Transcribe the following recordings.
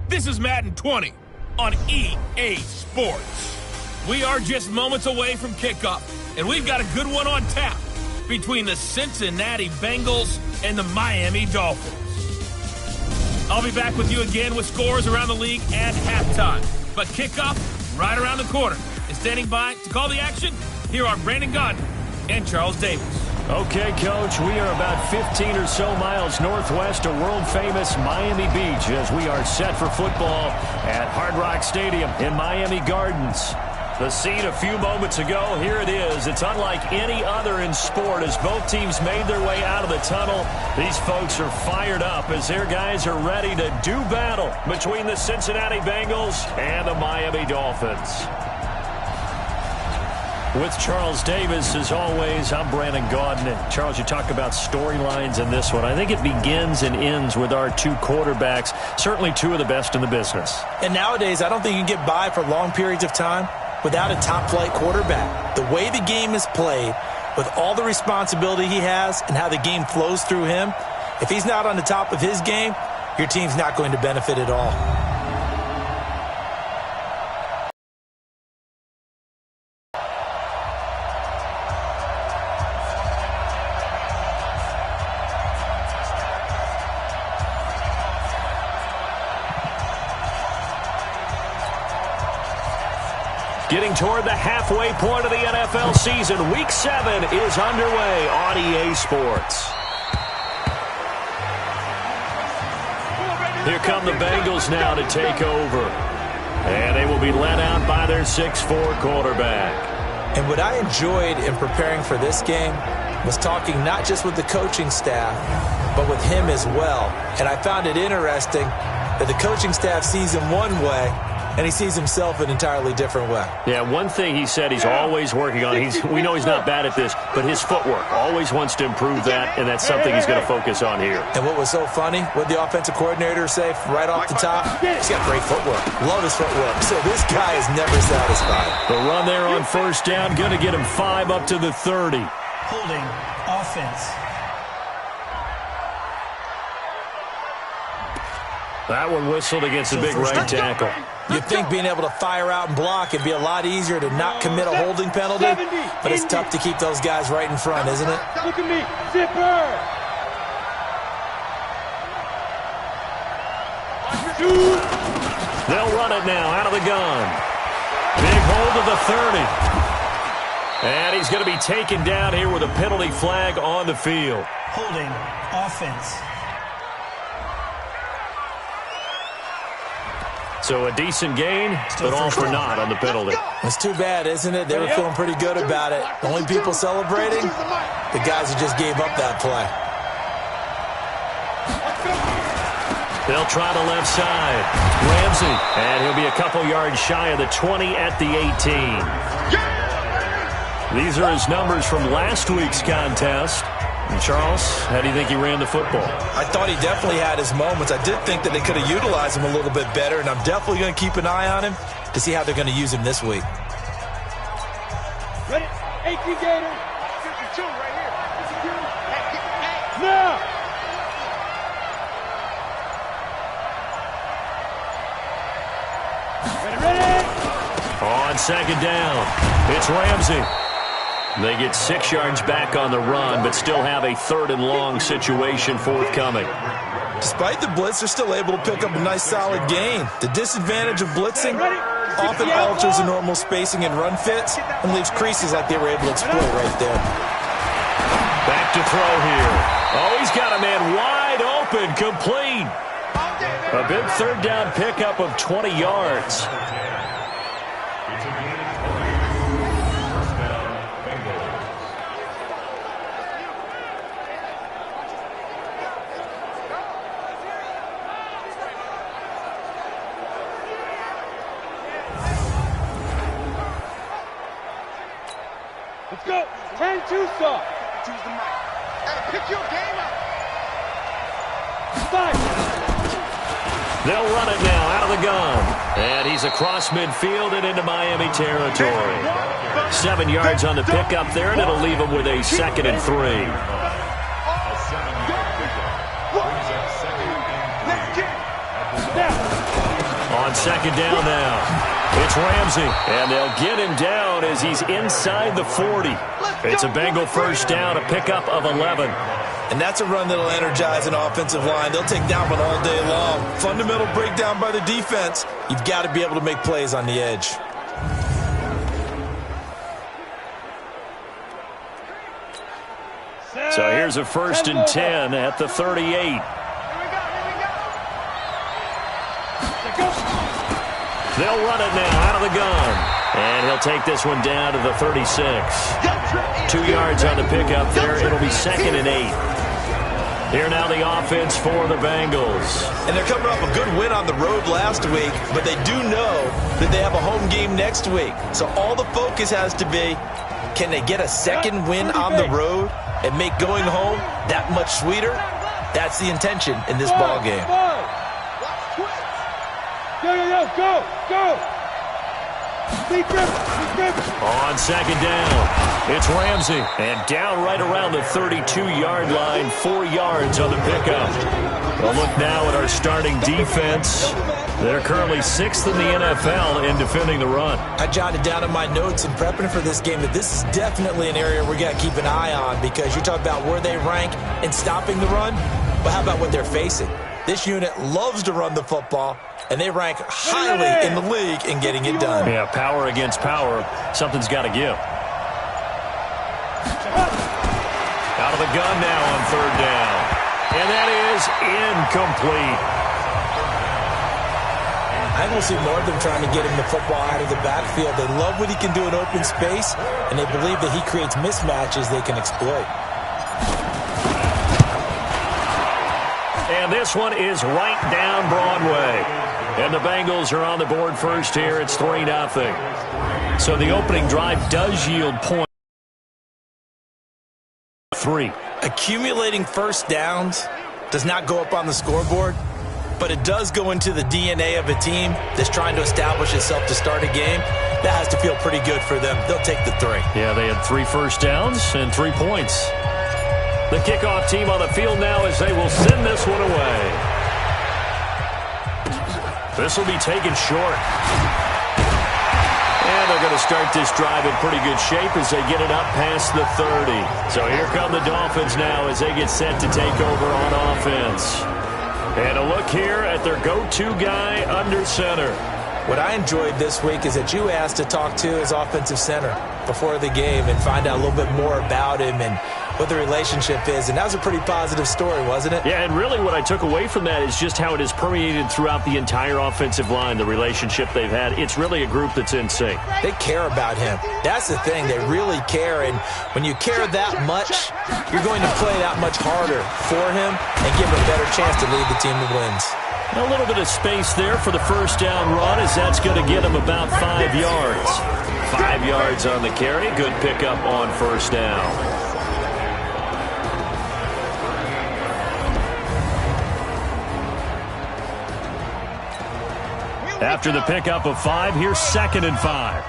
This is Madden 20 on EA Sports. We are just moments away from kickoff, and we've got a good one on tap between the Cincinnati Bengals and the Miami Dolphins. I'll be back with you again with scores around the league at halftime. But kickoff right around the corner. And standing by to call the action, here are Brandon Gaudin and Charles Davis. Okay, Coach, we are about 15 or so miles northwest of world-famous Miami Beach as we are set for football at Hard Rock Stadium in Miami Gardens. The scene a few moments ago, here it is. It's unlike any other in sport as both teams made their way out of the tunnel. These folks are fired up as their guys are ready to do battle between the Cincinnati Bengals and the Miami Dolphins. With Charles Davis, as always, I'm Brandon Gaudin. And Charles, you talk about storylines in this one. I think it begins and ends with our two quarterbacks, certainly two of the best in the business. And nowadays, I don't think you can get by for long periods of time without a top-flight quarterback. The way the game is played, with all the responsibility he has and how the game flows through him, if he's not on the top of his game, your team's not going to benefit at all. Getting toward the halfway point of the NFL season, Week 7 is underway on EA Sports. Here come the Bengals now to take over. And they will be led out by their 6'4" quarterback. And what I enjoyed in preparing for this game was talking not just with the coaching staff, but with him as well. And I found it interesting that the coaching staff sees him one way, and he sees himself an entirely different way. Yeah, one thing he said he's always working on, we know he's not bad at this, but his footwork, always wants to improve that, and that's something he's going to focus on here. And what was so funny, what the offensive coordinator say right off the top, he's got great footwork. Love his footwork. So this guy is never satisfied. The run there on first down, going to get him 5 up to the 30. Holding offense. That one whistled against the big right tackle. You'd think being able to fire out and block would be a lot easier to not commit a holding penalty, but it's tough to keep those guys right in front, isn't it? Look at me, zipper! They'll run it now out of the gun. Big hold of the 30. And he's going to be taken down here with a penalty flag on the field. Holding offense. So a decent gain, but all for naught on the penalty. It's too bad, isn't it? They were feeling pretty good about it. The only people celebrating, the guys who just gave up that play. They'll try the left side. Ramsey, and he'll be a couple yards shy of the 20 at the 18. These are his numbers from last week's contest. And Charles, how do you think he ran the football? I thought he definitely had his moments. I did think that they could have utilized him a little bit better, and I'm definitely going to keep an eye on him to see how they're going to use him this week. Ready? 18 Gator. 52 right here. Now! Ready? On second down, it's Ramsey. They get 6 yards back on the run, but still have a 3rd and long situation forthcoming. Despite the blitz, they're still able to pick up a nice solid gain. The disadvantage of blitzing often alters the normal spacing and run fits and leaves creases like they were able to exploit right there. Back to throw here. Oh, he's got a man wide open, complete. A big 3rd down pickup of 20 yards. Let's go. 10-2 stop. Choose the mic. Hey, pick your game up. Five. They'll run it now out of the gun. And he's across midfield and into Miami territory. 7 yards on the pickup there, and it'll leave him with a 2nd and 3. Now. On second down now, it's Ramsey, and they'll get him down as he's inside the 40. It's a Bengal first down, a pickup of 11. And that's a run that'll energize an offensive line. They'll take that one all day long. Fundamental breakdown by the defense. You've got to be able to make plays on the edge. So here's a 1st and 10 at the 38. They'll run it now out of the gun. And he'll take this one down to the 36. 2 yards on the pickup there. It'll be 2nd and 8. Here now the offense for the Bengals. And they're coming off a good win on the road last week, but they do know that they have a home game next week. So all the focus has to be, can they get a second win on the road and make going home that much sweeter? That's the intention in this ball game. Go. On second down, it's Ramsey. And down right around the 32-yard line, 4 yards on the pickup. We'll look now at our starting defense. They're currently 6th in the NFL in defending the run. I jotted down in my notes in prepping for this game that this is definitely an area we got to keep an eye on, because you talk about where they rank in stopping the run, but how about what they're facing? This unit loves to run the football, and they rank highly in the league in getting it done. Yeah, power against power. Something's got to give. Out of the gun now on 3rd down. And that is incomplete. I don't see more of them trying to get him the football out of the backfield. They love what he can do in open space, and they believe that he creates mismatches they can exploit. And this one is right down Broadway. And the Bengals are on the board first here. It's 3-0. So the opening drive does yield point 3. Accumulating first downs does not go up on the scoreboard, but it does go into the DNA of a team that's trying to establish itself to start a game. That has to feel pretty good for them. They'll take the 3. Yeah, they had 3 first downs and 3 points. The kickoff team on the field now as they will send this one away. This will be taken short. And they're going to start this drive in pretty good shape as they get it up past the 30. So here come the Dolphins now as they get set to take over on offense. And a look here at their go-to guy under center. What I enjoyed this week is that you asked to talk to his offensive center before the game and find out a little bit more about him and what the relationship is. And that was a pretty positive story, wasn't it? Yeah, and really what I took away from that is just how it has permeated throughout the entire offensive line, the relationship they've had. It's really a group that's in sync. They care about him. That's the thing. They really care. And when you care that much, you're going to play that much harder for him and give him a better chance to lead the team to wins. A little bit of space there for the first down run as that's going to get him about 5 yards. 5 yards on the carry. Good pickup on first down. After the pickup of 5, here's 2nd and 5.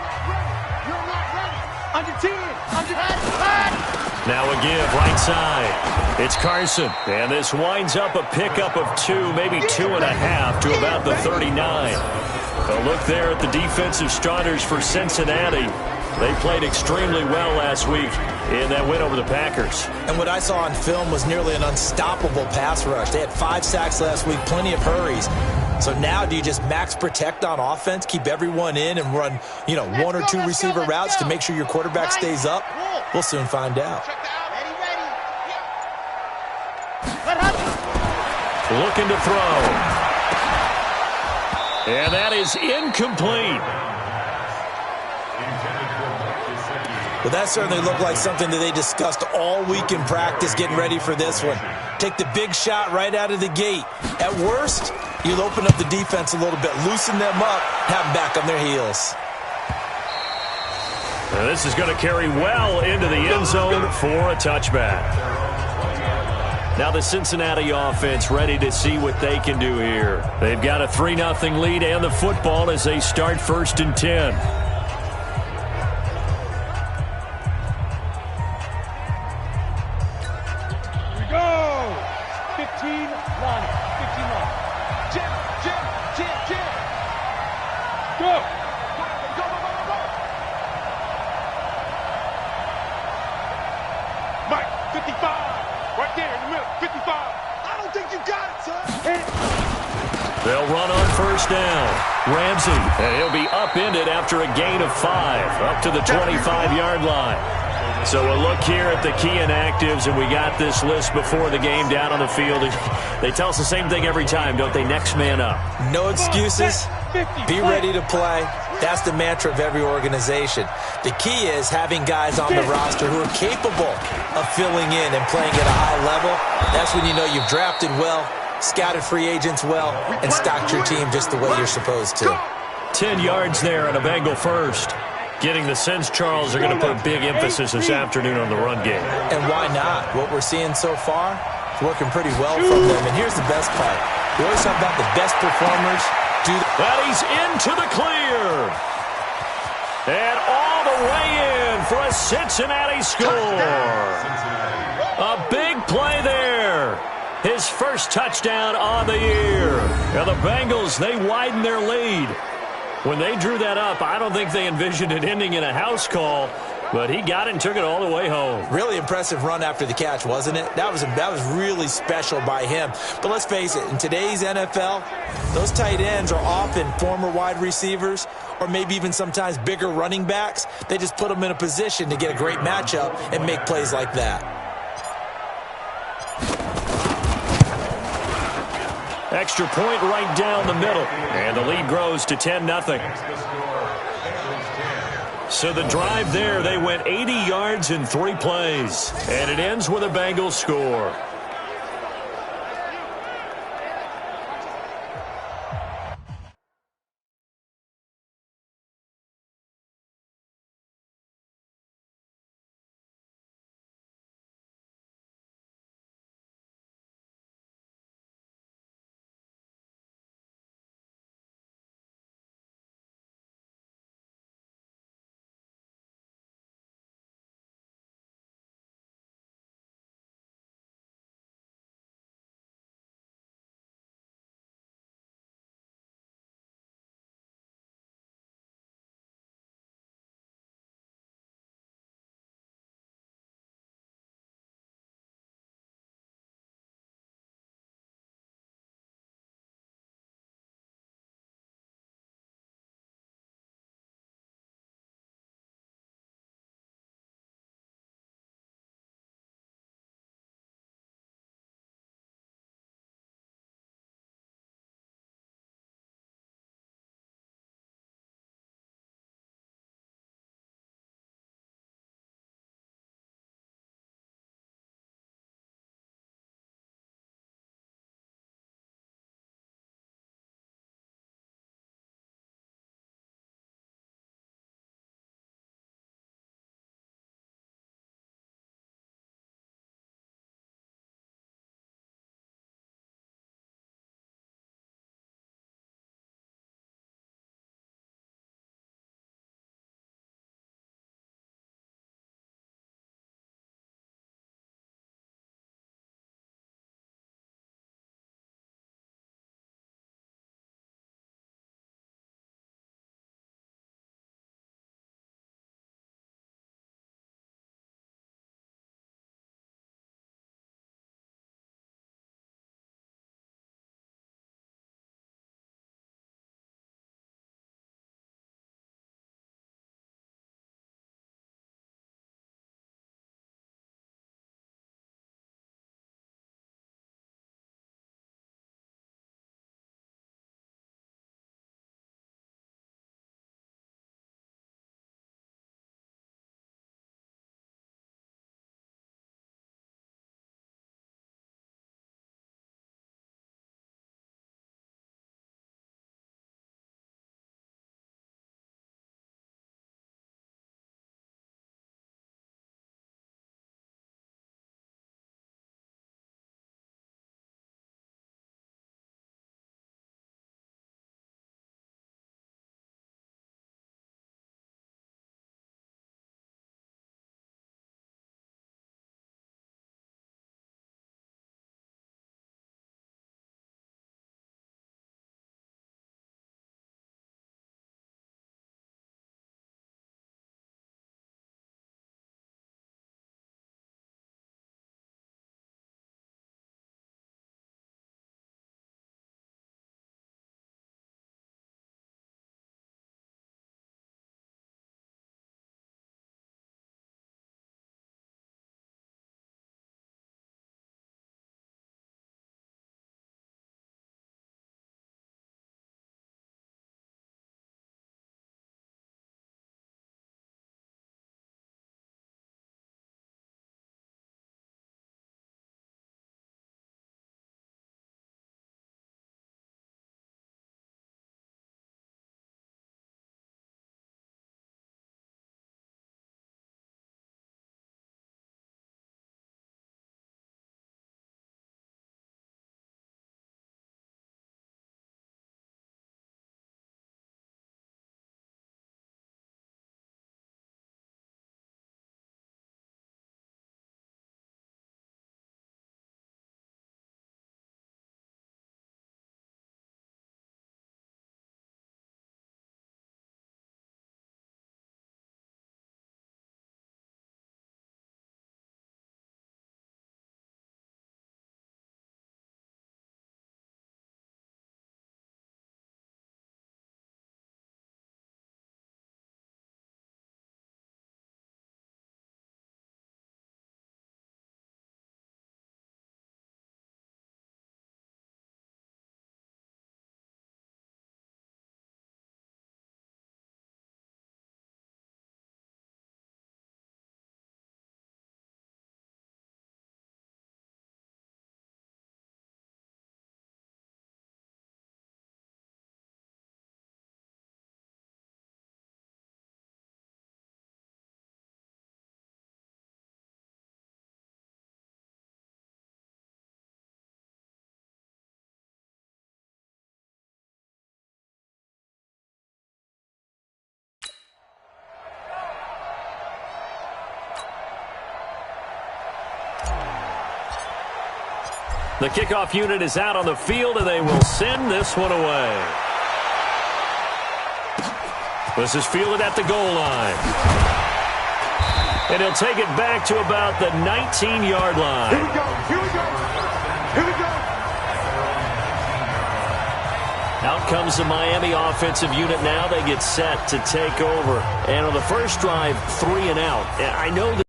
Now a give right side. It's Carson. And this winds up a pickup of 2, maybe 2.5 to about the 39. A look there at the defensive starters for Cincinnati. They played extremely well last week in that win over the Packers. And what I saw on film was nearly an unstoppable pass rush. They had 5 sacks last week, plenty of hurries. So now do you just max protect on offense, keep everyone in and run, 1 or 2 receiver routes to make sure your quarterback stays up? We'll soon find out. Looking to throw. And that is incomplete. Well, that certainly looked like something that they discussed all week in practice getting ready for this one. Take the big shot right out of the gate. At worst, you'll open up the defense a little bit, loosen them up, have them back on their heels. Now this is going to carry well into the end zone for a touchback. Now the Cincinnati offense ready to see what they can do here. They've got a 3-0 lead and the football as they start 1st and 10. Here we go. 15 line. 15 line. Jim. Go. Mike, 55. Right there in the middle. 55. I don't think you got it, son. They'll run on first down. Ramsey, and he'll be upended after a gain of 5, up to the 25-yard line. So a look here at the key inactives, and we got this list before the game down on the field. They tell us the same thing every time, don't they? Next man up. No excuses. Be ready to play. That's the mantra of every organization. The key is having guys on the roster who are capable of filling in and playing at a high level. That's when you know you've drafted well, scouted free agents well, and stocked your team just the way you're supposed to. 10 yards there and a Bengal first. Getting the sense Charles are going to put big emphasis this afternoon on the run game. And why not? What we're seeing so far is working pretty well from them. And here's the best part. We always talk about the best performers do that. And he's into the clear. And all the way in for a Cincinnati score. A big play there. His first touchdown on the year. And the Bengals, they widen their lead. When they drew that up, I don't think they envisioned it ending in a house call, but he got it and took it all the way home. Really impressive run after the catch, wasn't it? That was really special by him. But let's face it, in today's NFL, those tight ends are often former wide receivers or maybe even sometimes bigger running backs. They just put them in a position to get a great matchup and make plays like that. Extra point right down the middle. And the lead grows to 10-0. So the drive there, they went 80 yards in 3 plays. And it ends with a Bengals score. The kickoff unit is out on the field, and they will send this one away. This is fielded at the goal line. And he'll take it back to about the 19-yard line. Here we go. Here we go. Here we go. Out comes the Miami offensive unit now. They get set to take over. And on the first drive, 3 and out. I know that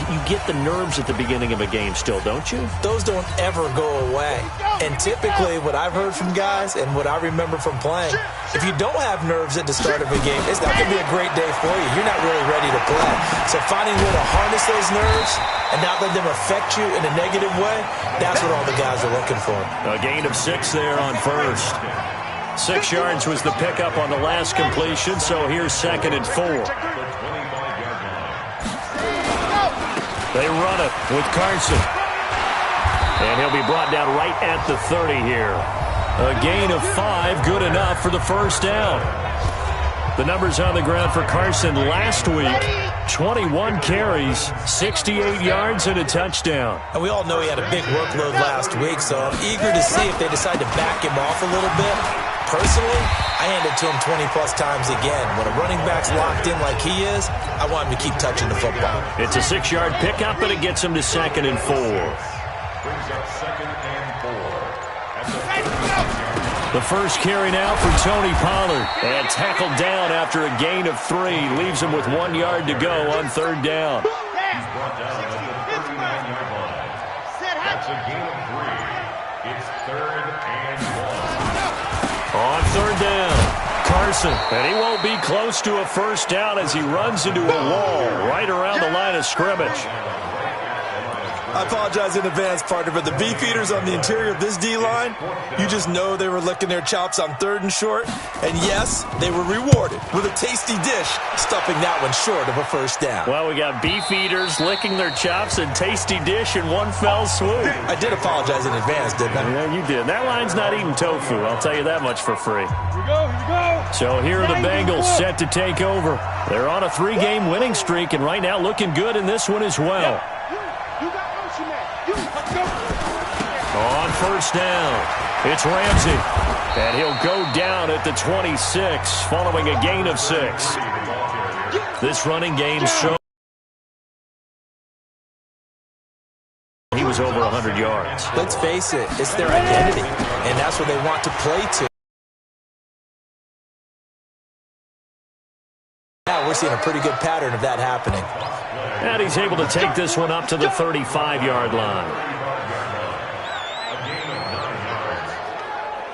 you get the nerves at the beginning of a game still, don't you? Those don't ever go away. And typically what I've heard from guys and what I remember from playing, if you don't have nerves at the start of a game, it's not going to be a great day for you. You're not really ready to play. So finding a way to harness those nerves and not let them affect you in a negative way, that's what all the guys are looking for. A gain of 6 there on first. 6 yards was the pickup on the last completion, so here's 2nd and 4. They run it with Carson. And he'll be brought down right at the 30 here. A gain of 5, good enough for the first down. The numbers on the ground for Carson last week, 21 carries, 68 yards, and a touchdown. And we all know he had a big workload last week, so I'm eager to see if they decide to back him off a little bit. Personally, I hand it to him 20-plus times again. When a running back's locked in like he is, I want him to keep touching the football. It's a 6-yard pickup, and it gets him to 2nd and 4. Brings up 2nd and 4. The first carry now for Tony Pollard. And tackled down after a gain of 3. Leaves him with 1 yard to go on 3rd down. He's brought down at the 39-yard line. That's a gain of 3. It's 3rd and 1. On 3rd down, Carson. And he won't be close to a first down as he runs into a wall right around the line of scrimmage. I apologize in advance, partner, but the beefeaters on the interior of this D-line, you just know they were licking their chops on 3rd and short. And yes, they were rewarded with a tasty dish, stuffing that one short of a first down. Well, we got beefeaters licking their chops and tasty dish in one fell swoop. I did apologize in advance, didn't I? Yeah, you did. That line's not eating tofu, I'll tell you that much for free. Here we go. Here we go. So here are the Bengals set to take over. They're on a 3-game winning streak, and right now looking good in this one as well. On first down, it's Ramsey. And he'll go down at the 26 following a gain of 6. This running game shows he was over 100 yards. Let's face it, it's their identity, and that's what they want to play to. Now we're seeing a pretty good pattern of that happening. And he's able to take this one up to the 35-yard line.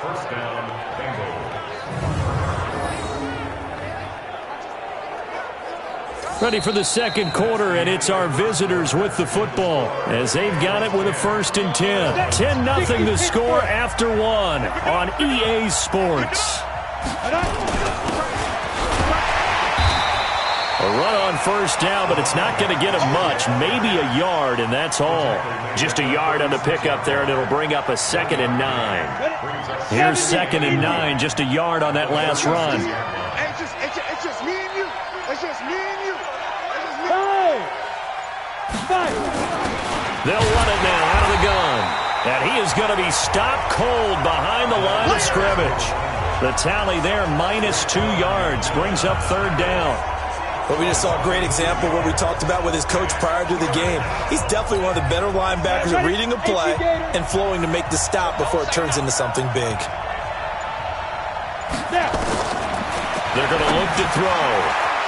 First down, Bengals. Ready for the second quarter, and it's our visitors with the football as they've got it with a 1st and 10. 10-0 the score after 1 on EA Sports. A run on first down, but it's not going to get him much. Maybe a yard, and that's all. Just a yard on the pickup there, and it'll bring up a 2nd and 9. Here's 2nd and 9, just a yard on that last run. It's just me and you. It's just me and you. They'll run it now out of the gun. And he is going to be stopped cold behind the line of scrimmage. The tally there, -2 yards, brings up 3rd down. But we just saw a great example of what we talked about with his coach prior to the game. He's definitely one of the better linebackers at reading a play and flowing to make the stop before it turns into something big. They're going to look to throw.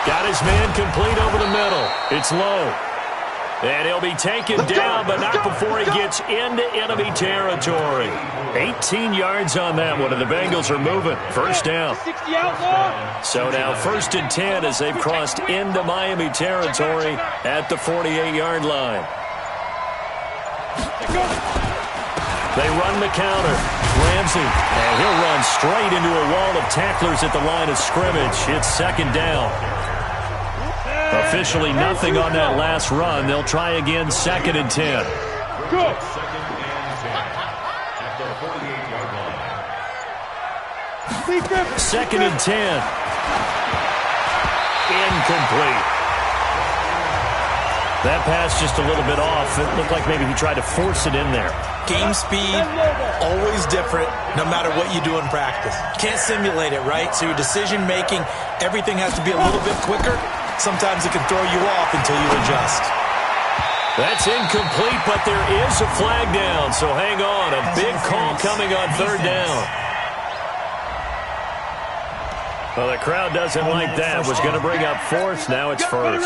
Got his man complete over the middle. It's low. And he'll be taken down, but not before he gets into enemy territory. 18 yards on that one, and the Bengals are moving. First down. So now 1st and 10 as they've crossed into Miami territory at the 48-yard line. They run the counter. Ramsey, and he'll run straight into a wall of tacklers at the line of scrimmage. It's 2nd down. Officially nothing on that last run. They'll try again, 2nd and 10. Good. 2nd and 10 at the 48-yard line. 2nd and 10. Incomplete. That pass just a little bit off. It looked like maybe he tried to force it in there. Game speed, always different, no matter what you do in practice. Can't simulate it, right? So your decision-making, everything has to be a little bit quicker. Sometimes it can throw you off until you adjust. That's incomplete, but there is a flag down, so hang on. A big call coming on third down. Well, the crowd doesn't like that. Was going to bring up fourth. Now it's first.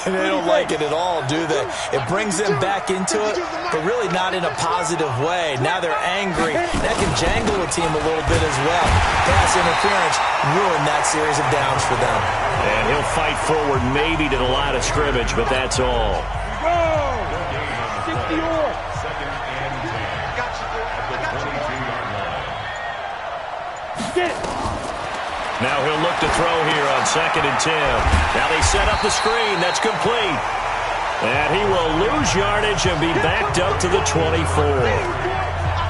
They don't like it at all, do they? It brings them back into it, but really not in a positive way. Now they're angry. That can jangle a team a little bit as well. Pass interference ruined that series of downs for them. And he'll fight forward maybe to the line of scrimmage, but that's all. Second and 10. At the 22-yard line. Get it. Now he'll look to throw here on 2nd and 10. Now they set up the screen. That's complete. And he will lose yardage and be backed up to the 24.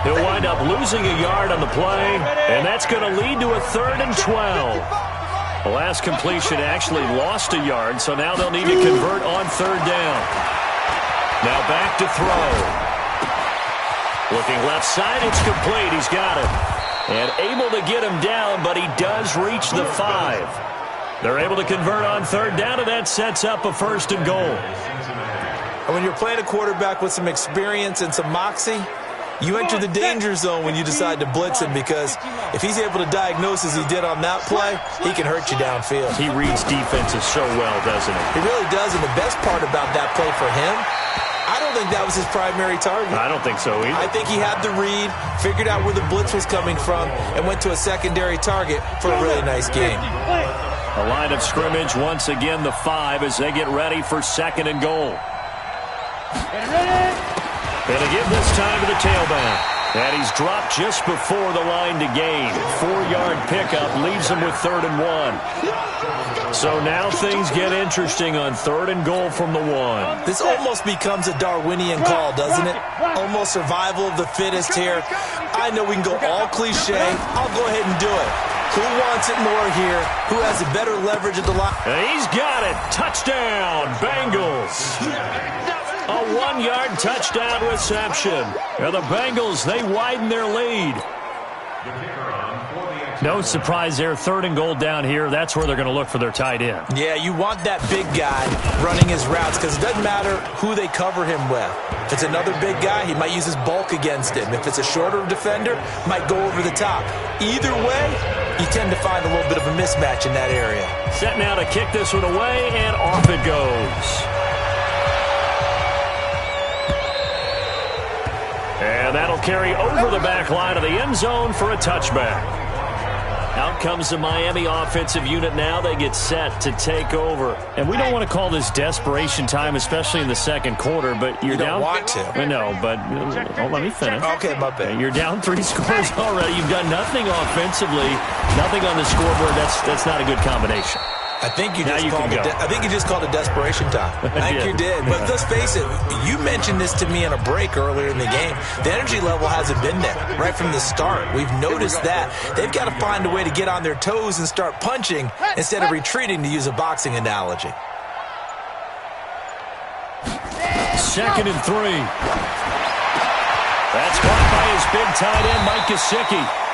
He'll wind up losing a yard on the play, and that's going to lead to a 3rd and 12. The last completion actually lost a yard, so now they'll need to convert on 3rd down. Now back to throw. Looking left side, it's complete. He's got it. And able to get him down, but he does reach the 5. They're able to convert on 3rd down, and that sets up a 1st and goal. And when you're playing a quarterback with some experience and some moxie, you enter the danger zone when you decide to blitz him, because if he's able to diagnose as he did on that play, he can hurt you downfield. He reads defenses so well, doesn't he? He really does, and the best part about that play for him, I don't think that was his primary target. I don't think so either. I think he had the read, figured out where the blitz was coming from, and went to a secondary target for a really nice game. A line of scrimmage, once again the 5 as they get ready for 2nd and goal. And again this time to the tailback. And he's dropped just before the line to gain. 4-yard pickup leaves him with 3rd and 1. So now things get interesting on 3rd and goal from the 1. This almost becomes a Darwinian call, doesn't it? Almost survival of the fittest here. I know we can go all cliche. I'll go ahead and do it. Who wants it more here? Who has a better leverage at the line? And he's got it. Touchdown, Bengals. A 1-yard touchdown reception. And the Bengals, they widen their lead. No surprise there. 3rd and goal down here. That's where they're going to look for their tight end. Yeah, you want that big guy running his routes, because it doesn't matter who they cover him with. If it's another big guy, he might use his bulk against him. If it's a shorter defender, might go over the top. Either way, you tend to find a little bit of a mismatch in that area. Set now to kick this one away, and off it goes. And that'll carry over the back line of the end zone for a touchback. Out comes the Miami offensive unit now. They get set to take over. And we don't want to call this desperation time, especially in the 2nd quarter, but you're down. You don't want to. I know, but let me finish. Okay, my bad. You're down 3 scores already. You've done nothing offensively, nothing on the scoreboard. That's not a good combination. I think you just called it desperation time. I think you did. But let's face it, you mentioned this to me in a break earlier in the game. The energy level hasn't been there right from the start. We've noticed that. They've got to find a way to get on their toes and start punching instead of retreating, to use a boxing analogy. 2nd and 3. That's caught by his big tight end, Mike Gesicki.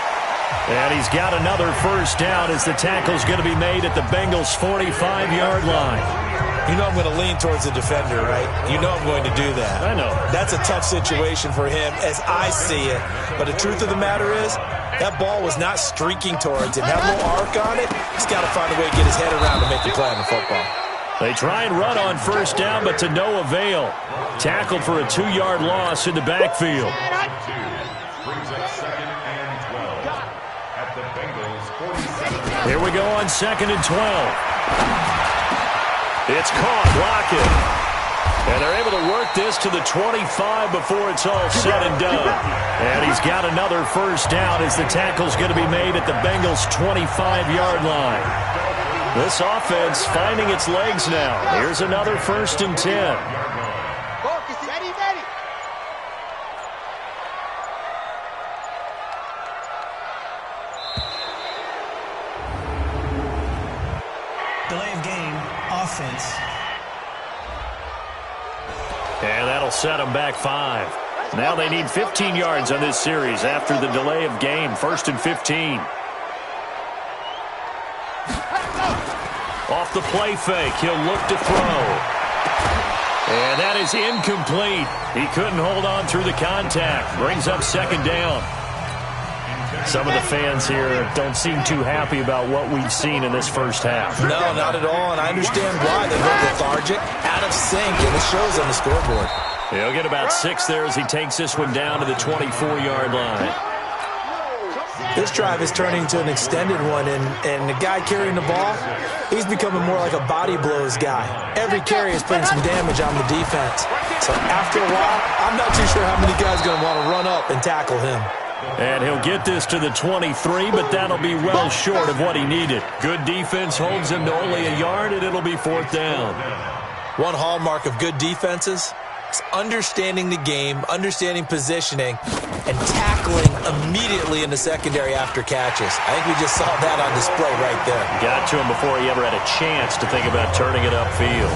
And he's got another 1st down as the tackle's going to be made at the Bengals' 45-yard line. You know I'm going to lean towards the defender, right? You know I'm going to do that. I know. That's a tough situation for him as I see it. But the truth of the matter is, that ball was not streaking towards him. Had a little arc on it. He's got to find a way to get his head around to make the play on the football. They try and run on 1st down, but to no avail. Tackled for a 2-yard loss in the backfield. Here we go on 2nd and 12. It's caught, blocking. And they're able to work this to the 25 before it's all said and done. And he's got another 1st down as the tackle's going to be made at the Bengals' 25-yard line. This offense finding its legs now. Here's another 1st and 10. Delay of game, offense. And that'll set them back 5. Now they need 15 yards on this series after the delay of game. 1st and 15. Off the play fake, he'll look to throw. And that is incomplete. He couldn't hold on through the contact. Brings up 2nd down. Some of the fans here don't seem too happy about what we've seen in this first half. No, not at all, and I understand why. They look lethargic, out of sync, and it shows on the scoreboard. He'll get about 6 there as he takes this one down to the 24-yard line. This drive is turning to an extended one, and the guy carrying the ball, he's becoming more like a body blows guy. Every carry is putting some damage on the defense. So after a while, I'm not too sure how many guys are going to want to run up and tackle him. And he'll get this to the 23, but that'll be well short of what he needed. Good defense holds him to only a yard, and it'll be 4th down. One hallmark of good defenses is understanding the game, understanding positioning, and tackling immediately in the secondary after catches. I think we just saw that on display right there. Got to him before he ever had a chance to think about turning it upfield.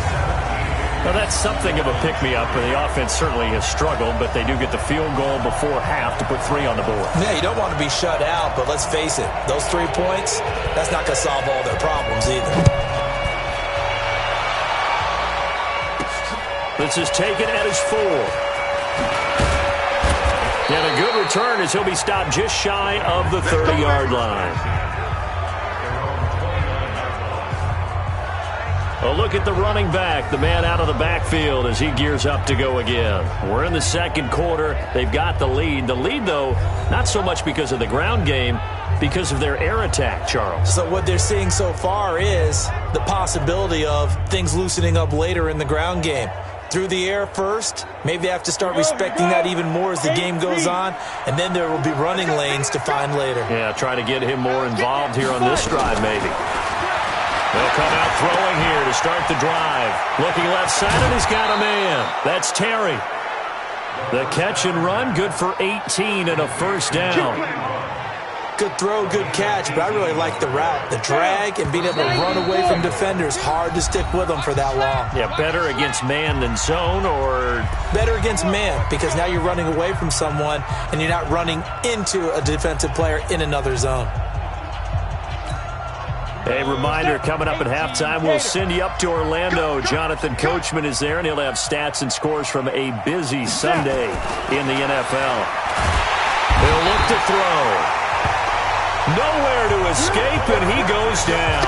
Now, that's something of a pick-me-up, and the offense certainly has struggled, but they do get the field goal before half to put 3 on the board. Yeah, you don't want to be shut out, but let's face it, those 3 points, that's not going to solve all their problems either. This is taken at his 4. And a good return as he'll be stopped just shy of the 30-yard line. A look at the running back, the man out of the backfield as he gears up to go again. We're in the 2nd quarter. They've got the lead. The lead, though, not so much because of the ground game, because of their air attack, Charles. So what they're seeing so far is the possibility of things loosening up later in the ground game. Through the air first, maybe they have to start respecting that even more as the game goes on, and then there will be running lanes to find later. Yeah, try to get him more involved here on this drive, maybe. They'll come out throwing here to start the drive. Looking left side, and he's got a man. That's Terry. The catch and run, good for 18 and a 1st down. Good throw, good catch, but I really like the route. The drag and being able to run away from defenders, hard to stick with them for that long. Yeah, better against man than zone, or? Better against man, because now you're running away from someone, and you're not running into a defensive player in another zone. A reminder, coming up at halftime, we'll send you up to Orlando. Jonathan Coachman is there, and he'll have stats and scores from a busy Sunday in the NFL. He'll look to throw. Nowhere to escape, and he goes down.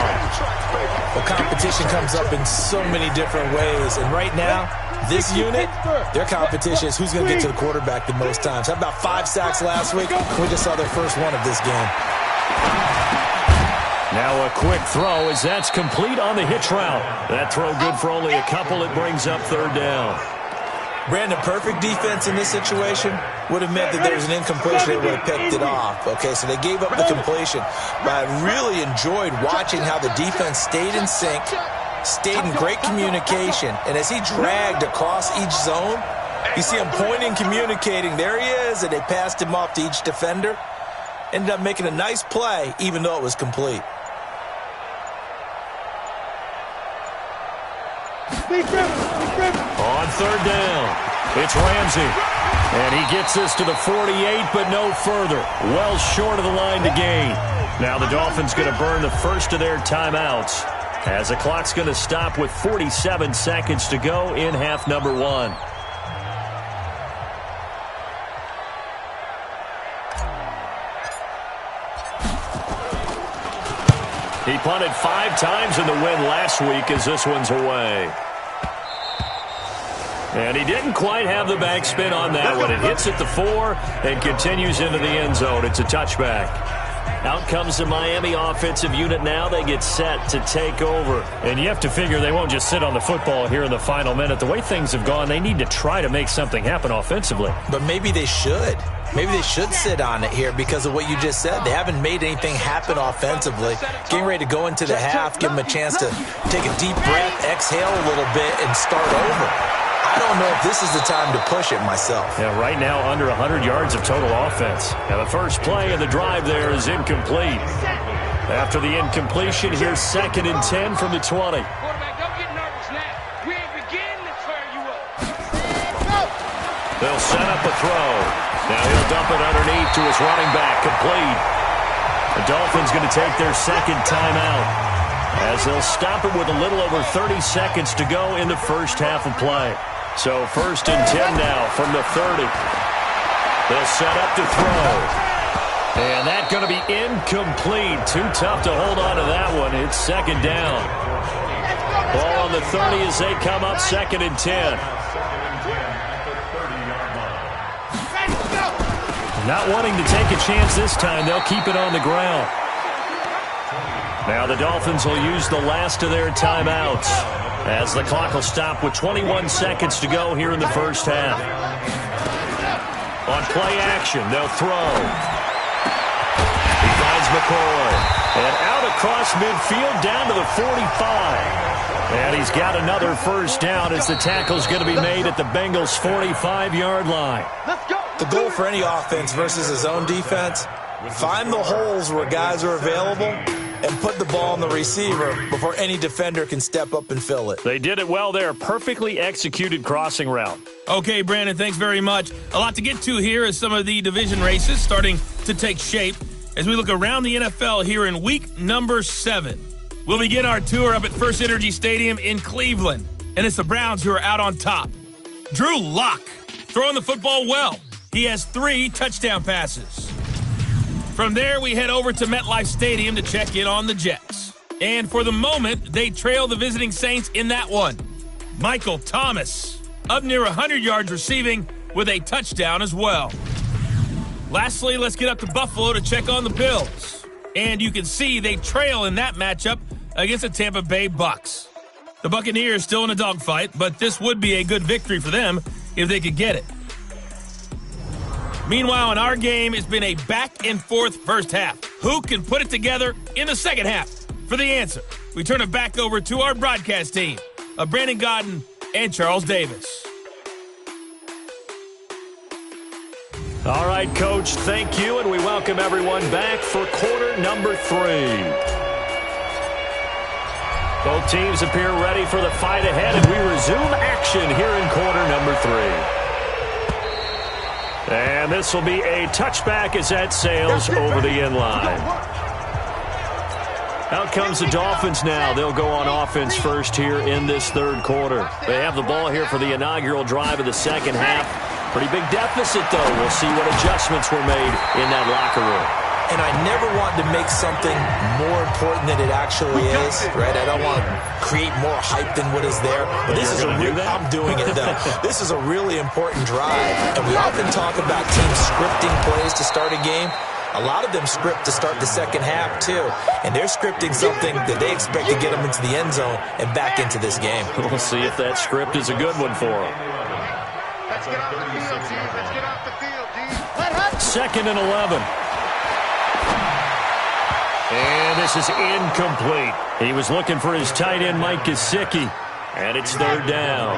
Well, competition comes up in so many different ways, and right now, this unit, their competition is who's going to get to the quarterback the most times. How about 5 sacks last week? We just saw their first one of this game. Now a quick throw as that's complete on the hitch route. That throw good for only a couple. It brings up 3rd down. Brandon, perfect defense in this situation would have meant that there was an incompletion. They would have picked it off. Okay, so they gave up the completion. But I really enjoyed watching how the defense stayed in sync, stayed in great communication. And as he dragged across each zone, you see him pointing, communicating. There he is, and they passed him off to each defender. Ended up making a nice play, even though it was complete. On 3rd down, it's Ramsey. And he gets this to the 48, but no further. Well short of the line to gain. Now the Dolphins going to burn the first of their timeouts as the clock's going to stop with 47 seconds to go in half number 1. He punted 5 times in the win last week as this one's away. And he didn't quite have the backspin on that one. It hits at the 4 and continues into the end zone. It's a touchback. Out comes the Miami offensive unit now. They get set to take over. And you have to figure they won't just sit on the football here in the final minute. The way things have gone, they need to try to make something happen offensively. But maybe they should. Maybe they should sit on it here because of what you just said. They haven't made anything happen offensively. Getting ready to go into the half, give them a chance to take a deep breath, exhale a little bit, and start over. I don't know if this is the time to push it myself. Yeah, right now under 100 yards of total offense. Now the first play of the drive there is incomplete. After the incompletion, here's 2nd and 10 from the 20. Quarterback, don't get nervous now. We ain't beginning to turn you up. They'll set up a throw. Now he'll dump it underneath to his running back. Complete. The Dolphins going to take their second timeout as they'll stop it with a little over 30 seconds to go in the first half of play. So 1st and 10 now from the 30. They'll set up to throw. And that's going to be incomplete. Too tough to hold on to that one. It's 2nd down. Ball on the 30 as they come up 2nd and 10. Not wanting to take a chance this time, they'll keep it on the ground. Now the Dolphins will use the last of their timeouts as the clock will stop with 21 seconds to go here in the first half. On play action, they'll throw. He finds McCoy. And out across midfield down to the 45. And he's got another first down as the tackle's going to be made at the Bengals' 45-yard line. The goal for any offense versus his own defense, find the holes where guys are available and put the ball on the receiver before any defender can step up and fill it. They did it well there. Perfectly executed crossing route. Okay, Brandon, thanks very much. A lot to get to here as some of the division races starting to take shape as we look around the NFL here in week number 7. We'll begin our tour up at First Energy Stadium in Cleveland, and it's the Browns who are out on top. Drew Lock throwing the football well. He has 3 touchdown passes. From there, we head over to MetLife Stadium to check in on the Jets. And for the moment, they trail the visiting Saints in that one. Michael Thomas up near 100 yards receiving with a touchdown as well. Lastly, let's get up to Buffalo to check on the Bills. And you can see they trail in that matchup against the Tampa Bay Bucks. The Buccaneers still in a dogfight, but this would be a good victory for them if they could get it. Meanwhile, in our game, it's been a back-and-forth first half. Who can put it together in the second half? For the answer, we turn it back over to our broadcast team of Brandon Godden and Charles Davis. All right, Coach, thank you, and we welcome everyone back for quarter number 3. Both teams appear ready for the fight ahead, and we resume action here in quarter number 3. And this will be a touchback as that sails over the end line. Out comes the Dolphins now. They'll go on offense first here in this third quarter. They have the ball here for the inaugural drive of the second half. Pretty big deficit, though. We'll see what adjustments were made in that locker room. And I never want to make something more important than it actually is, right? I don't want to create more hype than what is there. But this is I'm doing it, though. This is a really important drive. And we often talk about teams scripting plays to start a game. A lot of them script to start the second half, too. And they're scripting something that they expect to get them into the end zone and back into this game. We'll see if that script is a good one for them. Let's get off the field, G. Let's get off the field, G. 2nd and 11. And this is incomplete. He was looking for his tight end, Mike Gesicki. And it's 3rd down.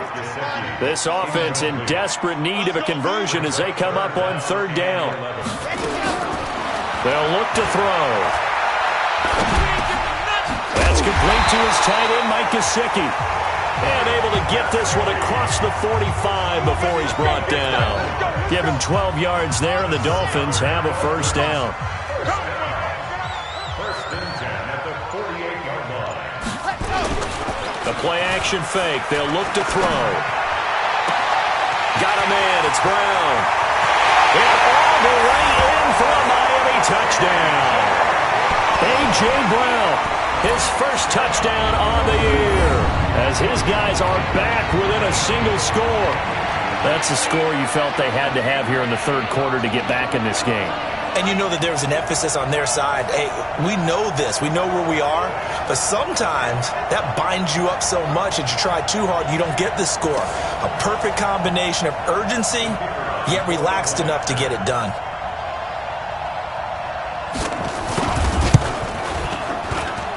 This offense in desperate need of a conversion as they come up on 3rd down. They'll look to throw. That's complete to his tight end, Mike Gesicki. And able to get this one across the 45 before he's brought down. Give him 12 yards there, and the Dolphins have a first down. The play-action fake. They'll look to throw. Got a man. It's Brown. And all the way in for a Miami touchdown. A.J. Brown, his first touchdown on the year, as his guys are back within a single score. That's a score you felt they had to have here in the third quarter to get back in this game. And you know that there's an emphasis on their side. Hey, we know this. We know where we are. But sometimes that binds you up so much that you try too hard, you don't get the score. A perfect combination of urgency, yet relaxed enough to get it done.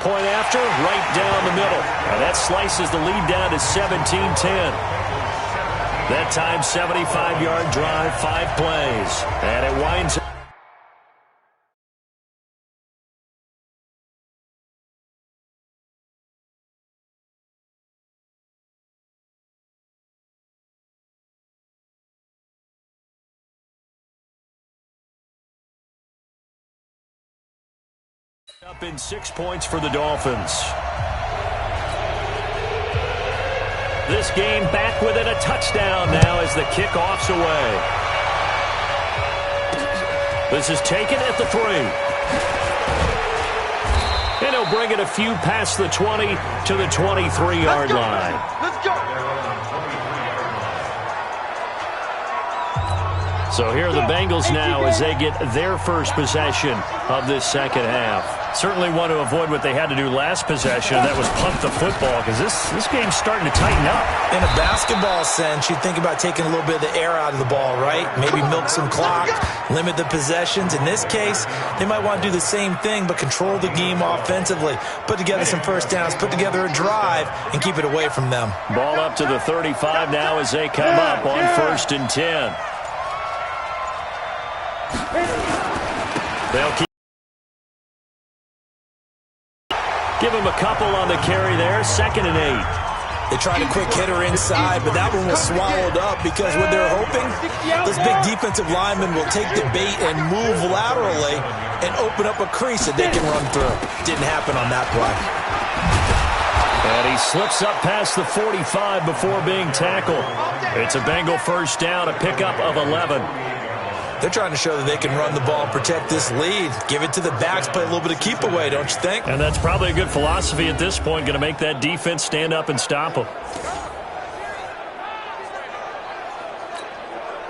Point after, right down the middle. Now that slices the lead down to 17-10. That time, 75-yard drive, 5 plays. And it winds up. Up in 6 points for the Dolphins. This game back within a touchdown now as the kickoff's away. This is taken at the 3. And he'll bring it a few past the 20 to the 23-yard line. Let's go. So here are the Bengals now as they get their first possession of this second half. Certainly want to avoid what they had to do last possession. That was punt the football because this game's starting to tighten up. In a basketball sense, you think about taking a little bit of the air out of the ball, right? Maybe milk some clock, limit the possessions. In this case, they might want to do the same thing but control the game offensively. Put together some first downs, put together a drive, and keep it away from them. Ball up to the 35 now as they come up on 1st and 10. They'll give him a couple on the carry there. 2nd and 8. They tried a quick hitter inside, but that one was swallowed up because what they're hoping, this big defensive lineman will take the bait and move laterally and open up a crease that they can run through. Didn't happen on that play. And he slips up past the 45 before being tackled. It's a Bengal first down, a pickup of 11. They're trying to show that they can run the ball and protect this lead. Give it to the backs, play a little bit of keep away, don't you think? And that's probably a good philosophy at this point, going to make that defense stand up and stop them.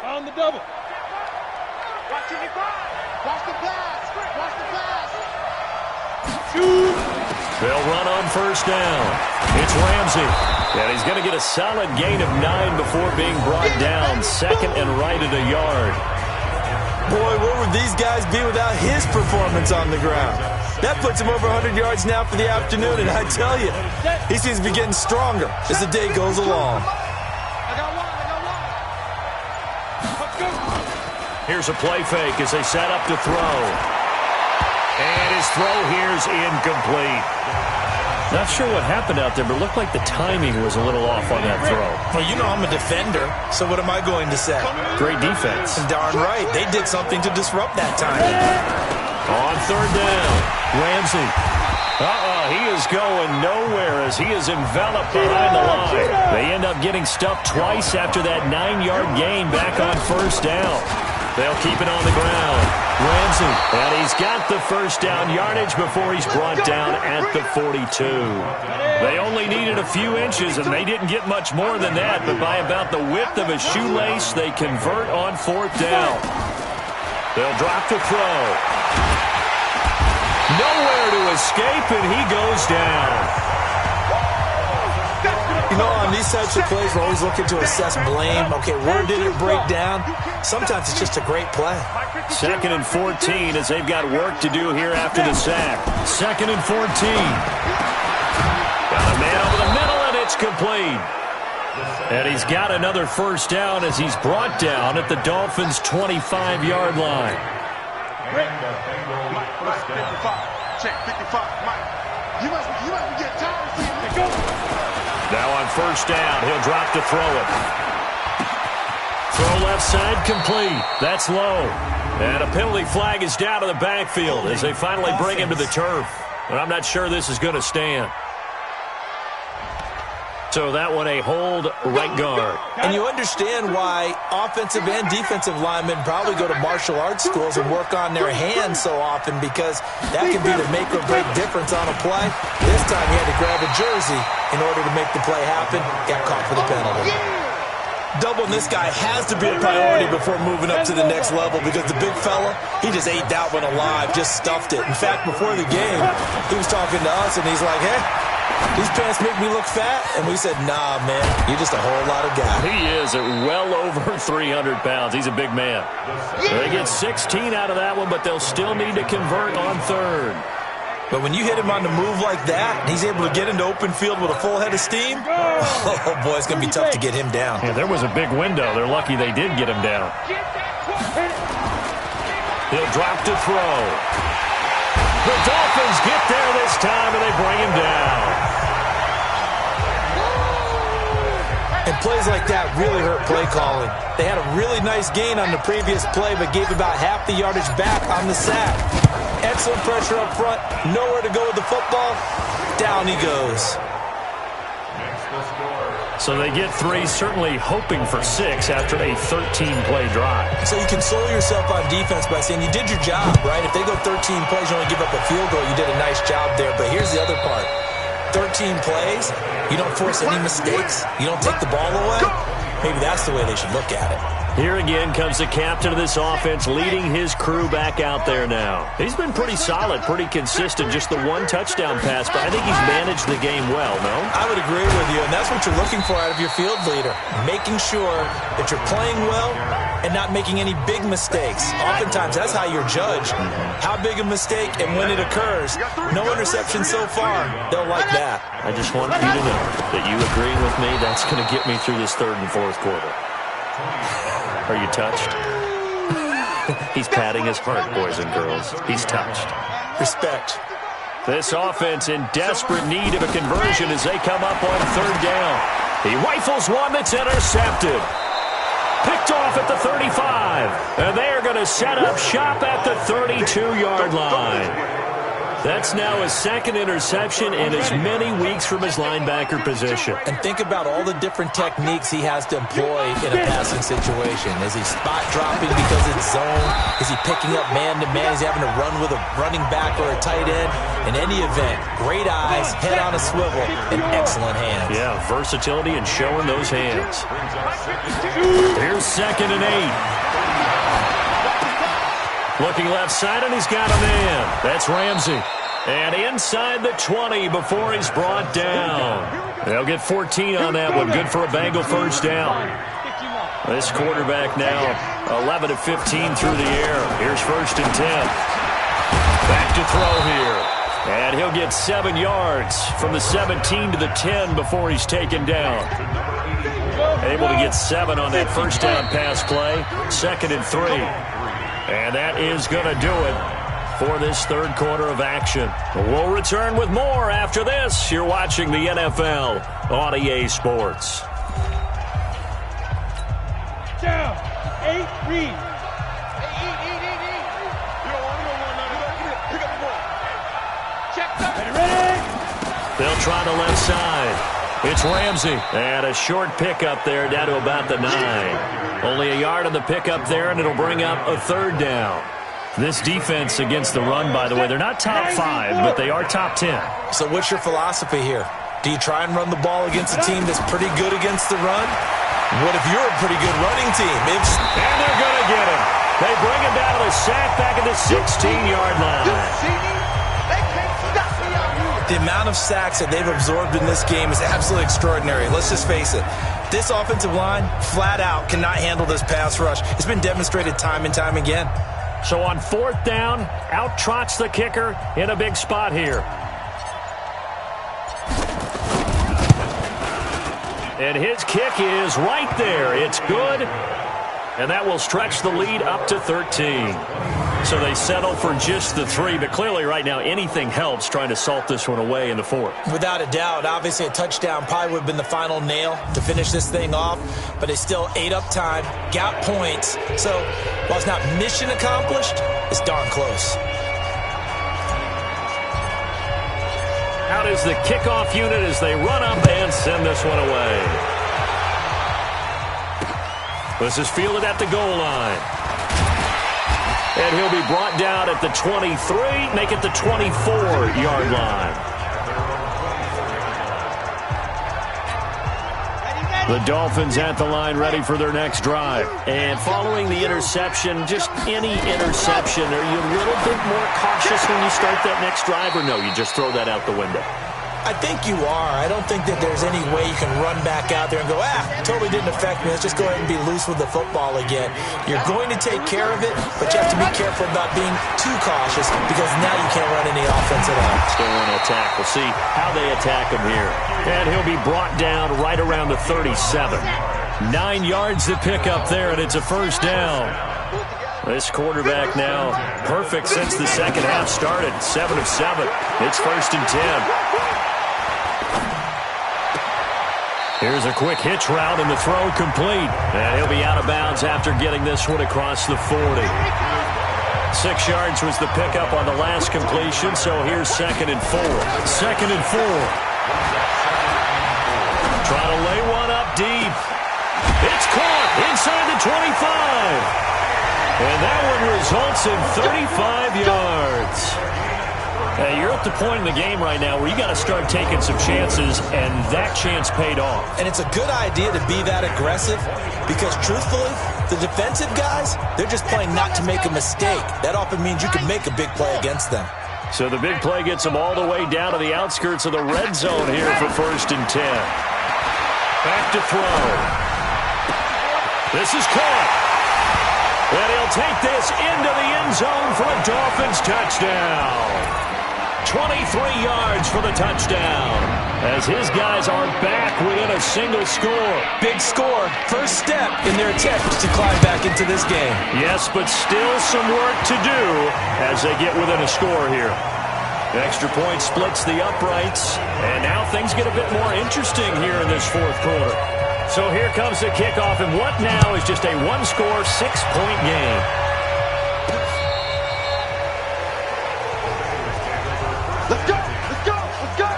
On the double. Watch the pass. Watch the pass. Shoot. They'll run on first down. It's Ramsey. And he's going to get a solid gain of 9 before being brought down. 2nd and right at a yard. Boy, where would these guys be without his performance on the ground? That puts him over 100 yards now for the afternoon, and I tell you, he seems to be getting stronger as the day goes along. Here's a play fake as they set up to throw. And his throw here's incomplete. Not sure what happened out there, but it looked like the timing was a little off on that throw. Well, you know I'm a defender, so what am I going to say? Great defense. Darn right. They did something to disrupt that time. On 3rd down, Ramsey. He is going nowhere as he is enveloped behind the line. They end up getting stuffed twice after that 9-yard gain back on 1st down. They'll keep it on the ground. Ramsey, and he's got the first down yardage before he's brought down at the 42. They only needed a few inches, and they didn't get much more than that, but by about the width of a shoelace, they convert on 4th down. They'll drop the throw. Nowhere to escape, and he goes down. You know, on these types of plays, we're always looking to assess blame. Okay, where did it break down? Sometimes it's just a great play. 2nd and 14 as they've got work to do here after the sack. 2nd and 14. Got a man over the middle, and it's complete. And he's got another first down as he's brought down at the Dolphins' 25-yard line. Check 55. Mike, you must be getting tired of seeing me go. Now on 1st down, he'll drop to throw it. Throw left side complete. That's low. And a penalty flag is down to the backfield as they finally bring him to the turf. But I'm not sure this is going to stand. So that one a hold right guard. And you understand why offensive and defensive linemen probably go to martial arts schools and work on their hands so often, because that can be the make or break difference on a play. This time he had to grab a jersey in order to make the play happen. Got caught for the penalty. Doubling this guy has to be a priority before moving up to the next level, because the big fella, he just ate that one alive, just stuffed it. In fact, before the game, he was talking to us, and he's like, hey, these pants make me look fat? And we said, nah, man, you're just a whole lot of guy. He is at well over 300 pounds. He's a big man. They get 16 out of that one, but they'll still need to convert on 3rd. But when you hit him on the move like that, and he's able to get into open field with a full head of steam, oh, boy, it's going to be tough to get him down. Yeah, there was a big window. They're lucky they did get him down. He'll drop to throw. The Dolphins get there this time, and they bring him down. And plays like that really hurt play calling. They had a really nice gain on the previous play, but gave about half the yardage back on the sack. Excellent pressure up front. Nowhere to go with the football. Down he goes. So they get 3, certainly hoping for 6 after a 13-play drive. So you console yourself on defense by saying you did your job, right? If they go 13 plays, you only give up a field goal, you did a nice job there. But here's the other part. 13 plays, you don't force any mistakes, you don't take the ball away. Maybe that's the way they should look at it. Here again comes the captain of this offense, leading his crew back out there now. He's been pretty solid, pretty consistent, just the 1 touchdown pass, but I think he's managed the game well, no? I would agree with you, and that's what you're looking for out of your field leader, making sure that you're playing well and not making any big mistakes. Oftentimes, that's how you're judged. How big a mistake and when it occurs. No interception so far. They'll like that. I just want you to know that you agreeing with me, that's going to get me through this 3rd and 4th quarter. Are you touched? He's patting his heart, boys and girls. He's touched. Respect. This offense in desperate need of a conversion as they come up on 3rd down. He rifles one that's intercepted. Picked off at the 35. And they are going to set up shop at the 32-yard line. That's now his 2nd interception in as many weeks from his linebacker position. And think about all the different techniques he has to employ in a passing situation. Is he spot dropping because it's zone? Is he picking up man-to-man? Is he having to run with a running back or a tight end? In any event, great eyes, head on a swivel, and excellent hands. Yeah, versatility and showing those hands. Here's 2nd and 8. Looking left side, and he's got a man. That's Ramsey. And inside the 20 before he's brought down. They'll get 14 on that one. Good for a Bengal 1st down. This quarterback now 11 of 15 through the air. Here's 1st and 10. Back to throw here. And he'll get 7 yards from the 17 to the 10 before he's taken down. Able to get 7 on that 1st down pass play. 2nd and 3. And that is going to do it for this 3rd quarter of action. We'll return with more after this. You're watching the NFL on EA Sports. Down. 8, read. They'll try the left side. It's Ramsey. And a short pickup there down to about the 9. Only a yard on the pickup there, and it'll bring up a 3rd down. This defense against the run, by the way, they're not top 5, but they are top 10. So what's your philosophy here? Do you try and run the ball against a team that's pretty good against the run? What if you're a pretty good running team? And they're going to get him. They bring him down to the sack back at the 16-yard line. The amount of sacks that they've absorbed in this game is absolutely extraordinary. Let's just face it. This offensive line, flat out, cannot handle this pass rush. It's been demonstrated time and time again. So on 4th down, out trots the kicker in a big spot here. And his kick is right there. It's good. And that will stretch the lead up to 13. So they settle for just the 3, but clearly right now anything helps trying to salt this one away in the 4th. Without a doubt, obviously a touchdown probably would have been the final nail to finish this thing off, but they still ate up time, got points. So while it's not mission accomplished, it's darn close. Out is the kickoff unit as they run up and send this one away. This is fielded at the goal line. And he'll be brought down at the 23, make it the 24-yard line. The Dolphins at the line ready for their next drive. And following the interception, just any interception, are you a little bit more cautious when you start that next drive, or no, you just throw that out the window? I think you are. I don't think that there's any way you can run back out there and go, totally didn't affect me. Let's just go ahead and be loose with the football again. You're going to take care of it, but you have to be careful about being too cautious because now you can't run any offense at all. Still want to attack. We'll see how they attack him here. And he'll be brought down right around the 37. 9 yards to pick up there, and it's a first down. This quarterback now perfect since the second half started. 7 of 7. It's 1st and 10. Here's a quick hitch route, and the throw complete. And he'll be out of bounds after getting this one across the 40. 6 yards was the pickup on the last completion, so here's 2nd and 4. 2nd and 4. Trying to lay one up deep. It's caught inside the 25. And that one results in 35 yards. Hey, you're at the point in the game right now where you got to start taking some chances, and that chance paid off. And it's a good idea to be that aggressive because, truthfully, the defensive guys, they're just playing not to make a mistake. That often means you can make a big play against them. So the big play gets them all the way down to the outskirts of the red zone here for 1st and 10. Back to throw. This is caught. And he'll take this into the end zone for a Dolphins touchdown. 23 yards for the touchdown as his guys are back within a single score. Big score. First step in their attempt to climb back into this game. Yes, but still some work to do as they get within a score here. Extra point splits the uprights, and now things get a bit more interesting here in this 4th quarter. So here comes the kickoff, and what now is just a one-score, 6-point game. Let's go! Let's go! Let's go!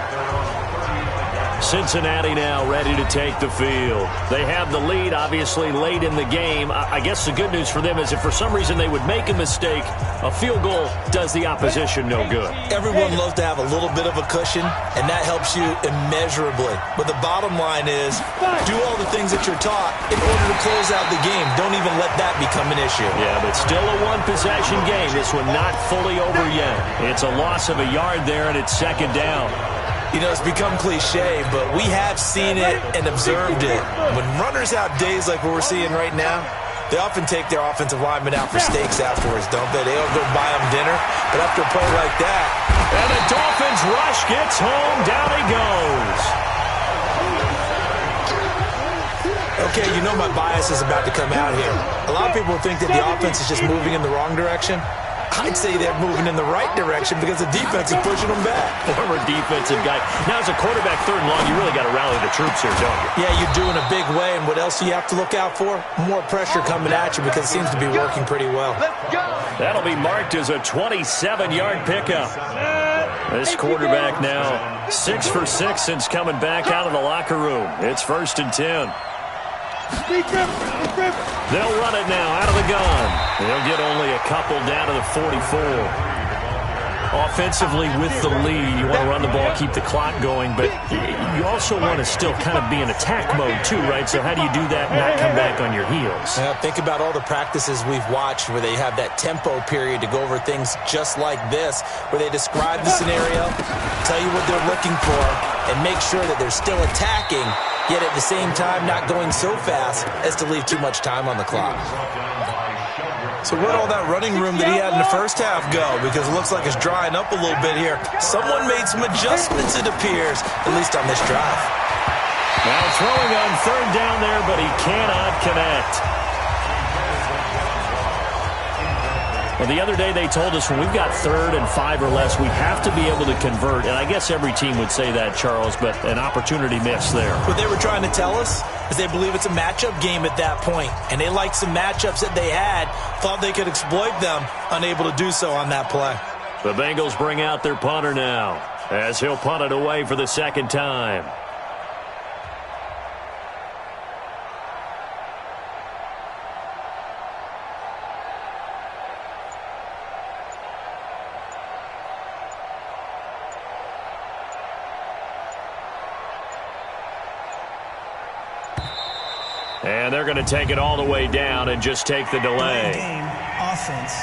Cincinnati now ready to take the field. They have the lead, obviously, late in the game. I guess the good news for them is if for some reason they would make a mistake, a field goal does the opposition no good. Everyone loves to have a little bit of a cushion, and that helps you immeasurably. But the bottom line is, do all the things that you're taught in order to close out the game. Don't even let that become an issue. Yeah, but still a one-possession game. This one not fully over yet. It's a loss of a yard there, and it's 2nd down. You know, it's become cliche, but we have seen it and observed it. When runners have days like what we're seeing right now, they often take their offensive linemen out for steaks afterwards, don't they? They all go buy them dinner, but after a play like that... And the Dolphins rush gets home, down he goes. Okay, you know my bias is about to come out here. A lot of people think that the offense is just moving in the wrong direction. I'd say they're moving in the right direction because the defense is pushing them back. Former defensive guy. Now, as a quarterback, 3rd and long, you really got to rally the troops here, don't you? Yeah, you do in a big way. And what else do you have to look out for? More pressure coming at you because it seems to be working pretty well. That'll be marked as a 27-yard pickup. This quarterback now 6 for 6 since coming back out of the locker room. It's 1st and 10. They'll run it now out of the gun. They'll get only a couple down to the 44. Offensively with the lead, you want to run the ball, keep the clock going, but you also want to still kind of be in attack mode too, right? So how do you do that and not come back on your heels? Think about all the practices we've watched where they have that tempo period to go over things just like this, where they describe the scenario, tell you what they're looking for, and make sure that they're still attacking, yet at the same time not going so fast as to leave too much time on the clock. So where'd all that running room that he had in the first half go? Because it looks like it's drying up a little bit here. Someone made some adjustments, it appears, at least on this drive. Now throwing on 3rd down there, but he cannot connect. Well, the other day they told us when we've got 3rd and 5 or less, we have to be able to convert. And I guess every team would say that, Charles, but an opportunity missed there. What they were trying to tell us is they believe it's a matchup game at that point. And they liked some matchups that they had, thought they could exploit them, unable to do so on that play. The Bengals bring out their punter now as he'll punt it away for the 2nd time. And they're going to take it all the way down and just take the delay. Game, offense.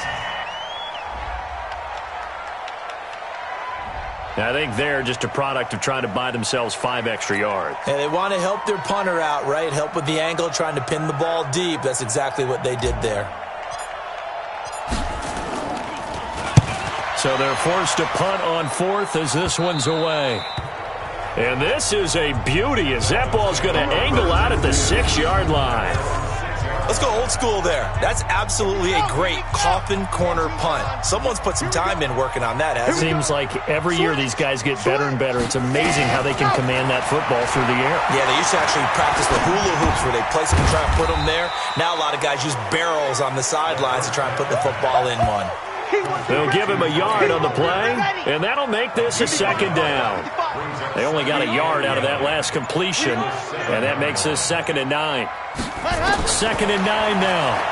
I think they're just a product of trying to buy themselves 5 extra yards. And they want to help their punter out, right? Help with the angle, trying to pin the ball deep. That's exactly what they did there. So they're forced to punt on 4th as this one's away. And this is a beauty as that ball's going to angle out at the 6-yard line. Let's go old school there. That's absolutely a great coffin corner punt. Someone's put some time in working on that, hasn't it? Seems like every year these guys get better and better. It's amazing how they can command that football through the air. Yeah, they used to actually practice the hula hoops where they place them and try and put them there. Now a lot of guys use barrels on the sidelines to try and put the football in one. They'll give him a yard on the play, and that'll make this a second down. They only got a yard out of that last completion, and that makes this 2nd and 9. 2nd and 9 now.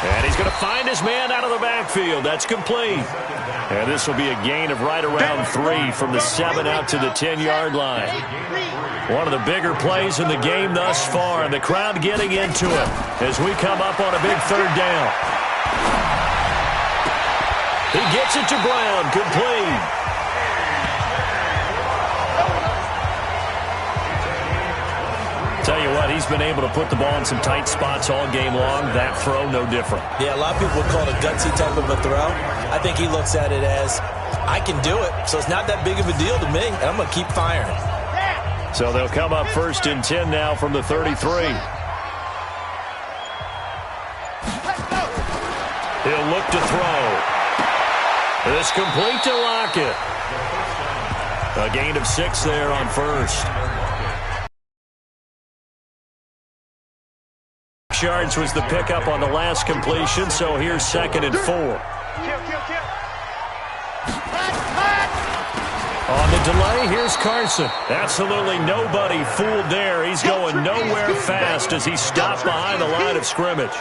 And he's going to find his man out of the backfield. That's complete. And this will be a gain of right around 3 from the 7 out to the 10-yard line. One of the bigger plays in the game thus far, and the crowd getting into it as we come up on a big 3rd down. He gets it to Brown, complete. Tell you what, he's been able to put the ball in some tight spots all game long. That throw, no different. Yeah, a lot of people would call it a gutsy type of a throw. I think he looks at it as, I can do it, so it's not that big of a deal to me, and I'm going to keep firing. So they'll come up 1st and 10 now from the 33. He'll look to throw. This complete to Lockett. A gain of 6 there on 1st. Yards was the pickup on the last completion, so here's 2nd and 4. On the delay, here's Carson. Absolutely nobody fooled there. He's going nowhere fast as he stopped behind the line of scrimmage.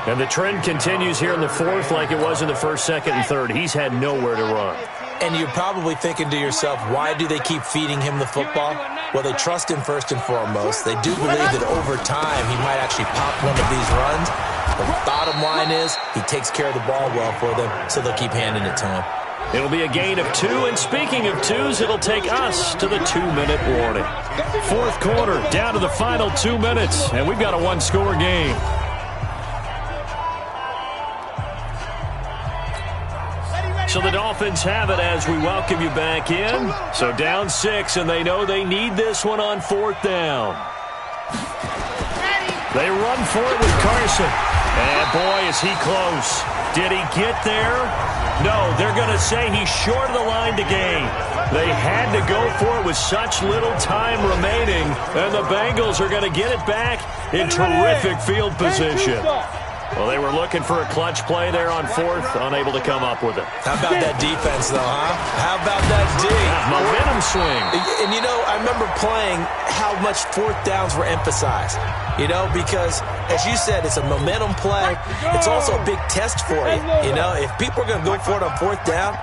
And the trend continues here in the 4th like it was in the 1st, 2nd, and 3rd. He's had nowhere to run. And you're probably thinking to yourself, why do they keep feeding him the football? Well, they trust him first and foremost. They do believe that over time he might actually pop one of these runs. The bottom line is he takes care of the ball well for them, so they'll keep handing it to him. It'll be a gain of 2, and speaking of 2s, it'll take us to the 2-minute warning. 4th quarter, down to the final 2 minutes, and we've got a 1-score game. So the Dolphins have it as we welcome you back in. So down 6, and they know they need this one on 4th down. They run for it with Carson. And boy, is he close. Did he get there? No, they're going to say he's short of the line to gain. They had to go for it with such little time remaining, and the Bengals are going to get it back in terrific field position. Well, they were looking for a clutch play there on 4th, unable to come up with it. How about that defense, though, huh? How about that D? Momentum swing. And, you know, I remember playing how much 4th downs were emphasized. You know, because, as you said, it's a momentum play. It's also a big test for you. You know, if people are going to go for it on 4th down,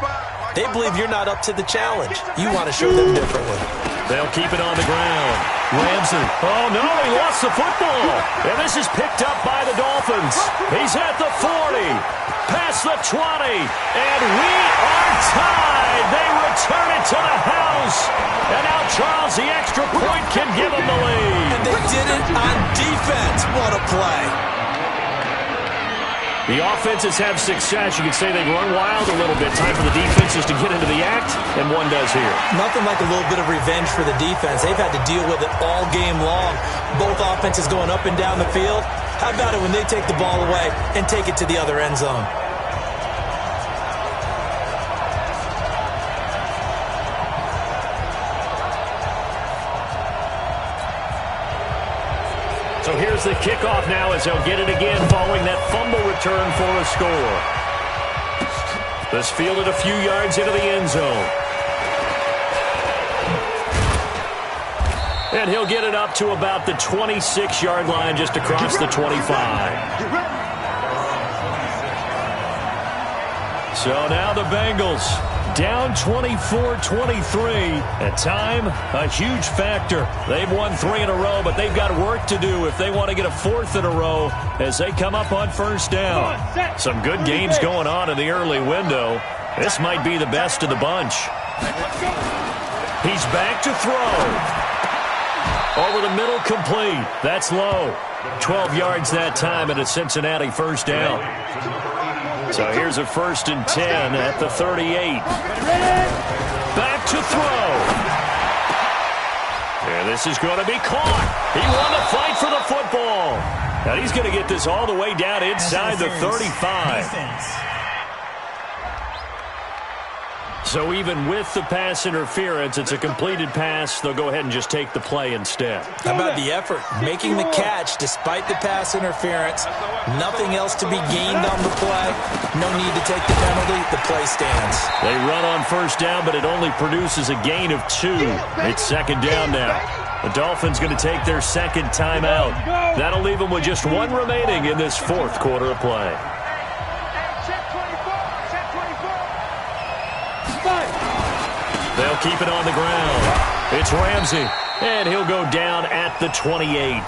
they believe you're not up to the challenge. You want to show them differently. They'll keep it on the ground. Ramsey. Oh, no, he lost the football. And this is picked up by the Dolphins. He's at the 40, past the 20, and we are tied. They return it to the house. And now Charles, the extra point, can give them the lead. And they did it on defense. What a play. The offenses have success. You could say they've run wild a little bit. Time for the defenses to get into the act, and one does here. Nothing like a little bit of revenge for the defense. They've had to deal with it all game long. Both offenses going up and down the field. How about it when they take the ball away and take it to the other end zone? So here's the kickoff now as they'll get it again following that fumble return for a score. This fielded a few yards into the end zone. And he'll get it up to about the 26-yard line just across the 25. So now the Bengals down 24-23. At time, a huge factor. They've won 3 in a row, but they've got work to do if they want to get a 4th in a row as they come up on 1st down. Some good games going on in the early window. This might be the best of the bunch. He's back to throw. Over the middle, complete. That's low. 12 yards that time and a Cincinnati 1st down. So here's a 1st and 10 at the 38. Back to throw. And this is going to be caught. He won the fight for the football. And he's going to get this all the way down inside the 35. So even with the pass interference, it's a completed pass. They'll go ahead and just take the play instead. How about the effort? Making the catch despite the pass interference. Nothing else to be gained on the play. No need to take the penalty. The play stands. They run on first down, but it only produces a gain of 2. It's second down now. The Dolphins going to take their second timeout. That'll leave them with just 1 remaining in this fourth quarter of play. They'll keep it on the ground. It's Ramsey, and he'll go down at the 28.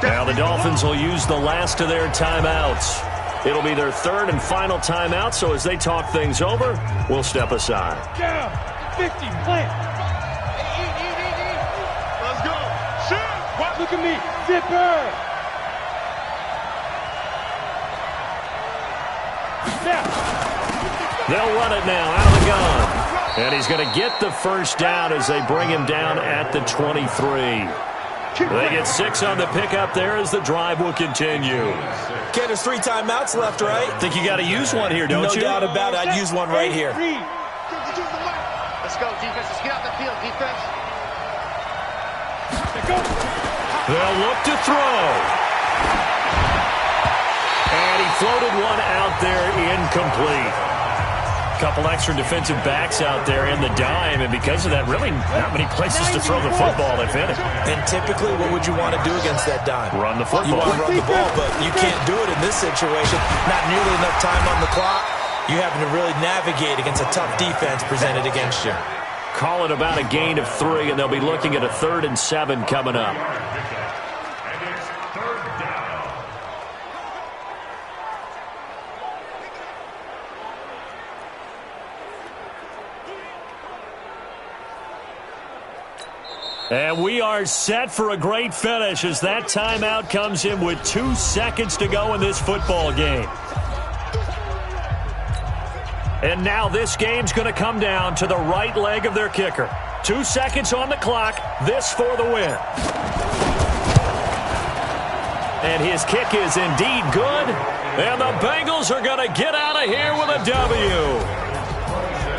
Now the Dolphins will use the last of their timeouts. It'll be their third and final timeout, so as they talk things over, we'll step aside. Down. 50. Plant. Let's go. Shoot. Look at me. Zipper. Now. They'll run it now out of the gun. And he's going to get the first down as they bring him down at the 23. They get 6 on the pickup there as the drive will continue. Okay, there's 3 timeouts left, right? Think you got to use one here, don't you? No doubt about it. I'd use one right here. Let's go, defense. Let's get out the field, defense. They'll look to throw. And he floated one out there incomplete. Couple extra defensive backs out there in the dime, and because of that, really not many places to throw the football, if any. And typically, what would you want to do against that dime? Run the football. You want to run the ball, but you can't do it in this situation. Not nearly enough time on the clock. You having to really navigate against a tough defense presented against you. Call it about a gain of 3, and they'll be looking at a 3rd and 7 coming up. And we are set for a great finish as that timeout comes in with 2 seconds to go in this football game. And now this game's going to come down to the right leg of their kicker. 2 seconds on the clock. This for the win. And his kick is indeed good. And the Bengals are going to get out of here with a W.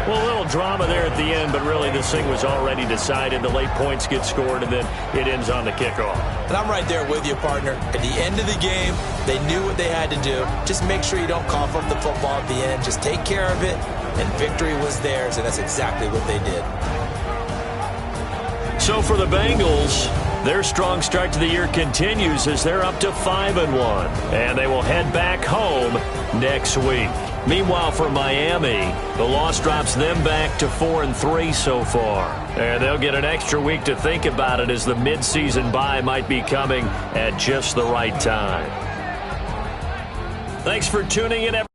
Well, a little drama there at the end, but really this thing was already decided. The late points get scored, and then it ends on the kickoff. And I'm right there with you, partner. At the end of the game, they knew what they had to do. Just make sure you don't cough up the football at the end. Just take care of it, and victory was theirs, and that's exactly what they did. So for the Bengals, their strong start to the year continues as they're up to 5-1, and they will head back home next week. Meanwhile, for Miami, the loss drops them back to 4-3 so far. And they'll get an extra week to think about it as the midseason bye might be coming at just the right time. Thanks for tuning in, everyone.